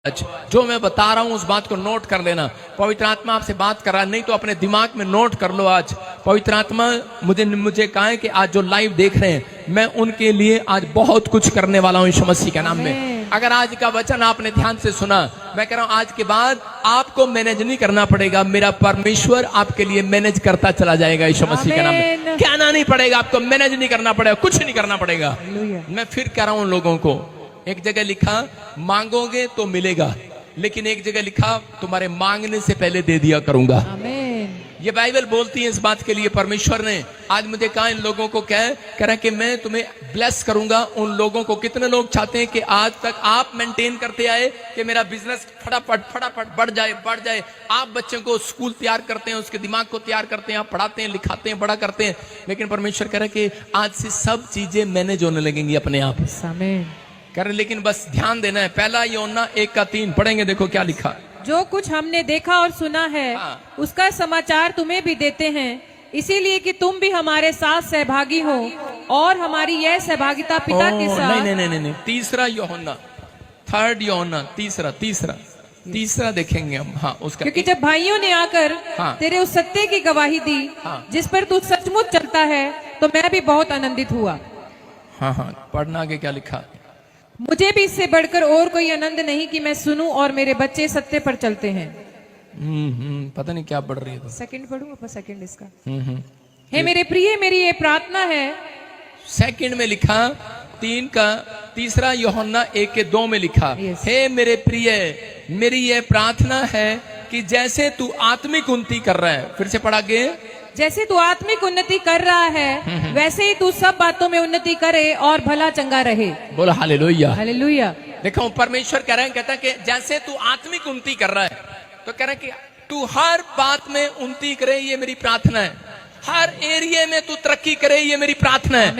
जो मैं बता रहा हूं उस बात को नोट कर लेना। पवित्र आत्मा आपसे बात कर रहा है, नहीं तो अपने दिमाग में नोट कर लो। आज पवित्र आत्मा मुझे कहा है कि आज जो लाइव देख रहे हैं मैं उनके लिए आज बहुत कुछ करने वाला हूं यीशु मसीह के नाम में। अगर आज का वचन आपने ध्यान से सुना, मैं कह रहा हूं आज के बाद आपको मैनेज नहीं करना पड़ेगा, मेरा परमेश्वर आपके लिए मैनेज करता चला जाएगा यीशु मसीह के नाम में। कहना नहीं पड़ेगा, आपको मैनेज नहीं करना पड़ेगा, कुछ नहीं करना पड़ेगा। मैं फिर कह रहा हूं लोगों को, एक जगह लिखा मांगोगे तो मिलेगा, लेकिन एक जगह लिखा तुम्हारे मांगने से पहले दे दिया करूंगा। ये बाइबल बोलती है इस बात के लिए। परमेश्वर ने आज मुझे कहा इन लोगों को कह रहा कि मैं तुम्हें ब्लेस करूंगा। उन लोगों को, कितने लोग चाहते हैं कि आज तक आप मेंटेन करते आए कि मेरा बिजनेस फटाफट बढ़ जाए। आप बच्चों को स्कूल तैयार करते हैं, उसके दिमाग को तैयार करते हैं, आप पढ़ाते हैं, लिखाते हैं, बड़ा करते हैं, लेकिन परमेश्वर कह रहा है कि आज से सब चीजें मैनेज होने लगेंगी अपने आप। कर, लेकिन बस ध्यान देना है। पहला यूहन्ना 1:3 पढ़ेंगे, देखो क्या लिखा। जो कुछ हमने देखा और सुना है उसका समाचार तुम्हें भी देते हैं, इसीलिए कि तुम भी हमारे साथ सहभागी हो और हमारी यह सहभागिता पिता के साथ। नहीं, तीसरा यूहन्ना, 3 यूहन्ना, तीसरा देखेंगे हम। हाँ, उसका क्योंकि जब भाइयों ने आकर तेरे उस सत्य की गवाही दी जिस पर तू सचमुच चलता है, तो मैं भी बहुत आनंदित हुआ। हाँ, पढ़ना आगे क्या लिखा। मुझे भी इससे बढ़कर और कोई आनंद नहीं कि मैं सुनूं और मेरे बच्चे सत्य पर चलते हैं। पता नहीं क्या पढ़ रही है। सेकंड पढ़ूं, सेकंड इसका। हे मेरे प्रिय, मेरी ये प्रार्थना है। सेकंड में लिखा, 3 का तीसरा यूहन्ना 1:2 में लिखा, हे मेरे प्रिय, मेरी ये प्रार्थना है कि जैसे तू आत्मिक उन्नति कर रहा है, फिर से पढ़ा के, जैसे तू आत्मिक उन्नति कर रहा है वैसे ही तू सब बातों में उन्नति करे और भला चंगा रहे। बोलो हालेलुया। हालेलुया। देखो परमेश्वर कह रहे हैं, कहता है कि जैसे तू आत्मिक उन्नति कर रहा है, तो कह रहे हैं कि तू हर बात में उन्नति करे, ये मेरी प्रार्थना है। हर एरिया में तू तरक्की करे, ये मेरी प्रार्थना है।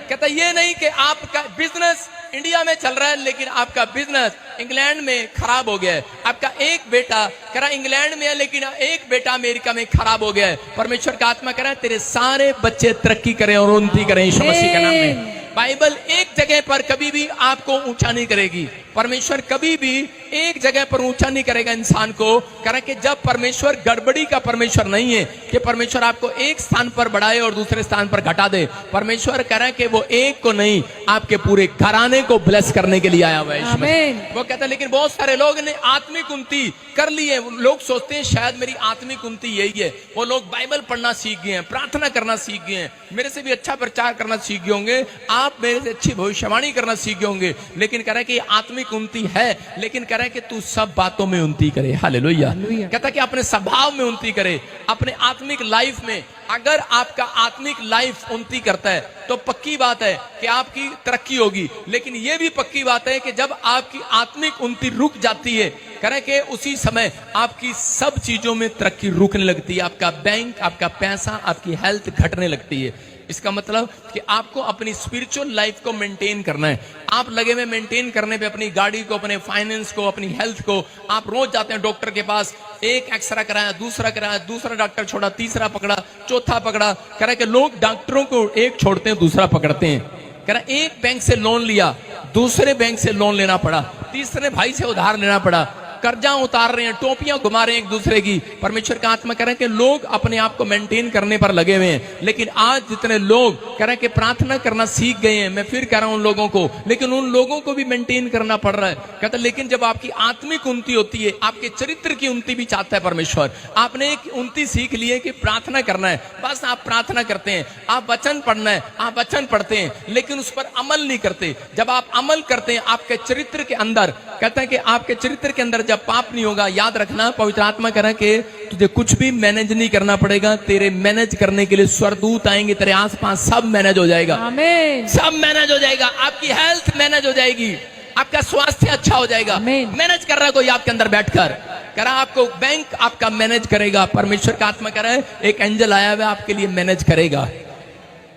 कहता ये नहीं कि आपका बिजनेस इंडिया में चल रहा है लेकिन आपका बिजनेस इंग्लैंड में खराब हो गया है। आपका एक बेटा कह रहा इंग्लैंड में है लेकिन एक बेटा अमेरिका में खराब हो गया है। परमेश्वर का आत्मा कह रहा है तेरे सारे बच्चे तरक्की करें और उन्नति करें यीशु मसीह के नाम में। बाइबल एक जगह पर कभी भी आपको ऊंचा नहीं करेगी। परमेश्वर कभी भी एक जगह पर ऊंचा नहीं करेगा इंसान को। कह कि जब परमेश्वर गड़बड़ी का परमेश्वर नहीं है कि परमेश्वर आपको एक स्थान पर बढ़ाए और दूसरे स्थान पर घटा दे। परमेश्वर कह रहा है कि वो एक को नहीं, आपके पूरे घराने को ब्लेस करने के लिए आया हुआ है। वो कहता है लेकिन बहुत सारे लोग ने आत्मिक उन्नति कर ली है। लोग सोचते हैं शायद मेरी आत्मिक उन्नति यही है। वो लोग बाइबल पढ़ना सीख गए हैं, प्रार्थना करना सीख गए हैं, मेरे से भी अच्छा प्रचार करना सीख गए होंगे, आप मेरे से अच्छी भविष्यवाणी करना सीख गए होंगे, लेकिन कह रहा है कि आत्मिक उन्नति है, लेकिन कह रहा है कि तू सब बातों में उन्नति करे। हालेलुया। कहता है कि अपने स्वभाव में उन्नति करे, अपने आत्मिक लाइफ में। अगर आपका आत्मिक लाइफ उन्नति करता है तो पक्की बात है कि आपकी तरक्की होगी, लेकिन यह भी पक्की बात है कि जब आपकी आत्मिक उन्नति रुक जाती है, करें कि उसी समय आपकी सब चीजों में तरक्की रुकने लगती है। आपका बैंक, आपका पैसा, आपकी हेल्थ घटने लगती है। इसका मतलब कि आपको अपनी स्पिरिचुअल लाइफ को मेंटेन करना है। आप लगे हुए मेंटेन करने पे अपनी गाड़ी को, अपने फाइनेंस को, अपनी हेल्थ को। आप रोज जाते हैं डॉक्टर के पास, एक एक्सरा कराया, दूसरा डॉक्टर छोड़ा, तीसरा पकड़ा, चौथा पकड़ा। कह रहा कि लोग डॉक्टरों को एक छोड़ते हैं, दूसरा पकड़ते हैं। कह रहा एक बैंक से लोन लिया, दूसरे बैंक से लोन लेना पड़ा, तीसरे भाई से उधार लेना पड़ा, कर्जा उतार रहे हैं, टोपियां घुमा रहे हैं एक दूसरे की। परमेश्वर का आत्मा कह रहे हैं कि लोग अपने आप को मेंटेन करने पर लगे हुए हैं, लेकिन आज जितने लोग कह रहे हैं कि प्रार्थना करना सीख गए हैं, मैं फिर कह रहा हूं उन लोगों को, लेकिन उन लोगों को भी मेंटेन करना पड़ रहा है। कहता लेकिन जब आपकी आत्मिक उन्नति होती है, आपके चरित्र की उन्नति भी चाहता है परमेश्वर। आपने एक उन्नति सीख ली है कि प्रार्थना करना है, बस आप प्रार्थना करते हैं, आप वचन पढ़ना है, आप वचन पढ़ते हैं, लेकिन उस पर अमल नहीं करते। जब आप अमल करते हैं आपके चरित्र के अंदर, कहते हैं कि आपके चरित्र के अंदर जब पाप नहीं होगा, याद रखना पवित्र आत्मा कह रहा है कि तुझे कुछ भी मैनेज नहीं करना पड़ेगा, तेरे मैनेज करने के लिए स्वर्गदूत आएंगे, तेरे आसपास सब मैनेज हो जाएगा। आमीन। सब मैनेज हो जाएगा, आपकी हेल्थ मैनेज हो जाएगी, आपका स्वास्थ्य अच्छा हो जाएगा। मैनेज कर रहा है कोई आपके अंदर बैठकर, कह रहा आपको बैंक आपका मैनेज करेगा। परमेश्वर का आत्मा कह रहा है एक एंजल आया हुआ आपके लिए मैनेज करेगा।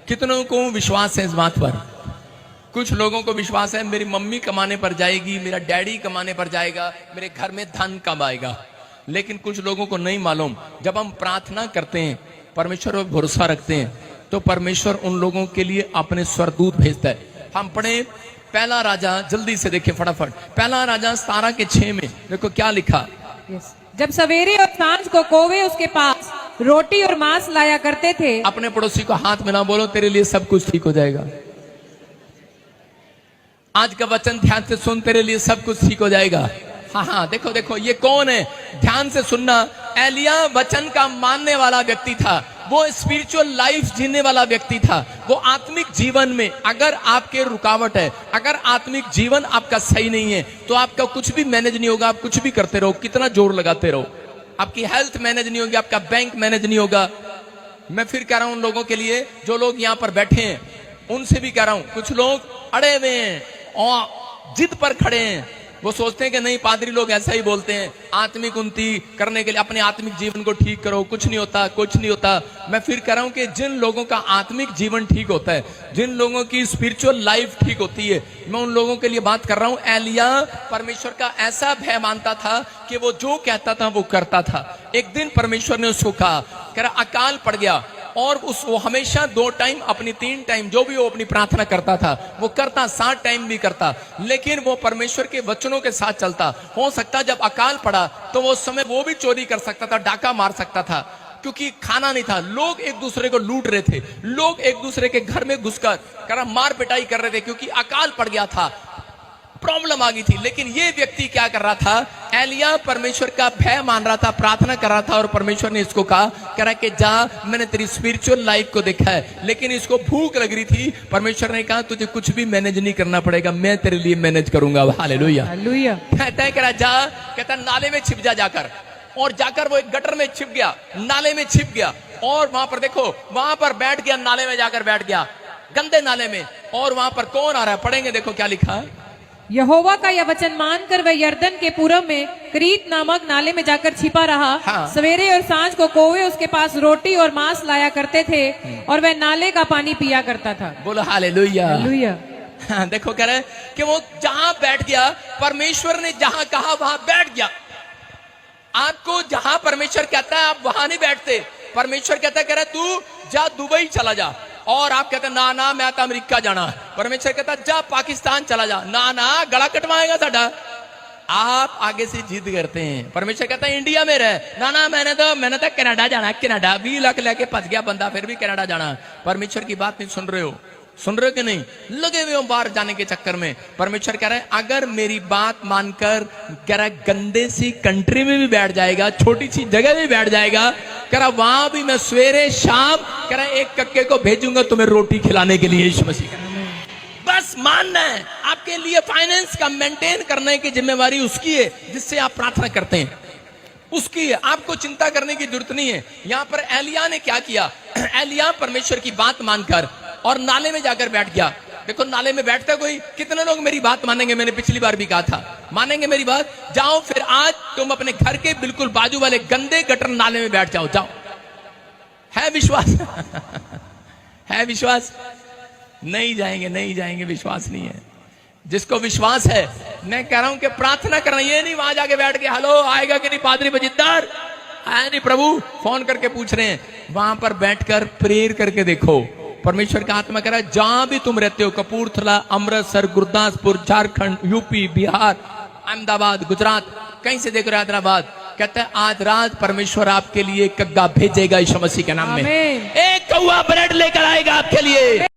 कितनों को विश्वास है इस बात पर? कुछ लोगों को विश्वास है मेरी मम्मी कमाने पर जाएगी, मेरा डैडी कमाने पर जाएगा, मेरे घर में धन कब आएगा। लेकिन कुछ लोगों को नहीं मालूम, जब हम प्रार्थना करते हैं, परमेश्वर पर भरोसा रखते हैं, तो परमेश्वर उन लोगों के लिए अपने स्वर्गदूत भेजता है। हम पढ़े पहला राजा, जल्दी से देखें फटाफट, पहला राजा 17:6 में देखो क्या लिखा। जब सवेरे और सांझ को कौवे उसके पास रोटी और मांस लाया करते थे। अपने पड़ोसी को हाथ में ना बोलो, तेरे लिए सब कुछ ठीक हो जाएगा। आज का वचन ध्यान से सुन, तेरे लिए सब कुछ ठीक हो जाएगा। हाँ हाँ, देखो देखो ये कौन है, ध्यान से सुनना। एलिया वचन का मानने वाला व्यक्ति था, वो स्पिरिचुअल लाइफ जीने वाला व्यक्ति था। वो आत्मिक जीवन में अगर आपके रुकावट है, अगर आत्मिक जीवन आपका सही नहीं है, तो आपका कुछ भी मैनेज नहीं होगा। आप कुछ भी करते रहो, कितना जोर लगाते रहो, आपकी हेल्थ मैनेज नहीं होगी, आपका बैंक मैनेज नहीं होगा। मैं फिर कह रहा हूं उन लोगों के लिए जो लोग यहां पर बैठे हैं, उनसे भी कह रहा हूं, कुछ लोग अड़े हुए हैं और जिद पर खड़े हैं। वो सोचते हैं कि नहीं, पादरी लोग ऐसा ही बोलते हैं, आत्मिक उन्नति करने के लिए अपने आत्मिक जीवन को ठीक करो, कुछ नहीं होता, कुछ नहीं होता। मैं फिर कह रहा हूं कि जिन लोगों का आत्मिक जीवन ठीक होता है, जिन लोगों की स्पिरिचुअल लाइफ ठीक होती है, मैं उन लोगों के लिए बात कर रहा हूं। एलिया परमेश्वर का ऐसा भय मानता था कि वो जो कहता था वो करता था। एक दिन परमेश्वर ने उसको कहा, कह रहा अकाल पड़ गया, और वो हमेशा 2 टाइम अपनी 3 टाइम जो भी वो अपनी प्रार्थना करता था वो करता, 7 टाइम भी करता, लेकिन वो परमेश्वर के वचनों के साथ चलता। हो सकता जब अकाल पड़ा तो वो समय वो भी चोरी कर सकता था, डाका मार सकता था, क्योंकि खाना नहीं था। लोग एक दूसरे को लूट रहे थे, लोग एक दूसरे के घर में घुसकर मार पिटाई कर रहे थे, क्योंकि अकाल पड़ गया था, प्रॉब्लम आ गई थी। लेकिन ये व्यक्ति क्या कर रहा था, एलिया परमेश्वर का भय मान रहा था, प्रार्थना कर रहा था, और परमेश्वर ने इसको कहा, कह रहा कि जा, मैंने तेरी स्पिरिचुअल लाइफ को देखा है, लेकिन इसको भूख लग रही थी। परमेश्वर ने कहा तुझे कुछ भी मैनेज नहीं करना पड़ेगा, मैं तेरे लिए मैनेज करूंगा। Hallelujah, hallelujah. कहता है, कह रहा जा, कहता नाले में छिप जा जाकर, और जाकर वो एक गटर में छिप गया, नाले में छिप गया, और वहां पर देखो, वहां पर बैठ गया, नाले में जाकर बैठ गया, गंदे नाले में। और वहां पर कौन आ रहा है, पढ़ेंगे, देखो क्या लिखा है। यहोवा का यह वचन मानकर वह यरदन के पूरब में क्रीत नामक नाले में जाकर छिपा रहा। हाँ। सवेरे और सांझ को कौवे उसके पास रोटी और मांस लाया करते थे, और वह नाले का पानी पिया करता था। बोलो हालेलुया। हालेलुया। हाँ, देखो कह रहे कि वो जहां बैठ गया, परमेश्वर ने जहां कहा वहां बैठ गया। आपको जहां परमेश्वर कहता है आप वहां नहीं बैठते। परमेश्वर कहता है, कह रहा तू जा दुबई चला जा, और आप कहते ना ना मैं तो अमेरिका जाना। परमेश्वर कहता जा पाकिस्तान चला जा, ना ना गला कटवाएगा साडा। आप आगे से जिद करते हैं। परमेश्वर कहता है इंडिया में रह, ना ना मैंने तो कनाडा जाना, कनाडा 20 लाख लेके फंस गया बंदा, फिर भी कनाडा जाना। परमेश्वर की बात नहीं सुन रहे हो, सुन रहे हो कि नहीं, लगे हुए हो बाहर जाने के चक्कर में। परमेश्वर कह रहा है अगर मेरी बात मानकर, कह रहा है गंदे सी कंट्री में भी बैठ जाएगा, छोटी सी जगह में बैठ जाएगा, कह रहा वहां भी मैं सवेरे शाम, कह रहा एक कक्के को भेजूंगा तुम्हें रोटी खिलाने के लिए। यीशु मसीह बस मानना है, आपके लिए फाइनेंस का मेंटेन करने की जिम्मेवारी उसकी है, जिससे आप प्रार्थना करते हैं, उसकी है, आपको चिंता करने की जरूरत नहीं है। यहां पर एलिया ने क्या किया, एलिया परमेश्वर की बात मानकर और नाले में जाकर बैठ गया। देखो नाले में बैठता कोई, कितने लोग मेरी बात मानेंगे, मैंने पिछली बार भी कहा था, मानेंगे मेरी बात। जाओ फिर आज तुम अपने घर के बिल्कुल बाजू वाले गंदे गटर नाले में बैठ जाओ, जाओ। है विश्वास? है विश्वास? नहीं जाएंगे, नहीं जाएंगे, विश्वास नहीं है। जिसको विश्वास है, मैं कह रहा हूं कि प्रार्थना करना, ये नहीं वहां जाके बैठ के हेलो आएगा कि नहीं पादरी बजिद्दार, आया नहीं प्रभु, फोन करके पूछ रहे हैं। वहां पर बैठकर प्रेयर करके देखो। परमेश्वर का आत्मा कह रहा है जहां भी तुम रहते हो, कपूरथला, अमृतसर, गुरदासपुर, झारखंड, यूपी, बिहार, अहमदाबाद, गुजरात, कहीं से देख रहे हो, हैदराबाद, कहता है आज रात परमेश्वर आपके लिए कग्गा भेजेगा यीशु मसीह के नाम में। एक कौवा ब्रेड लेकर आएगा आपके लिए।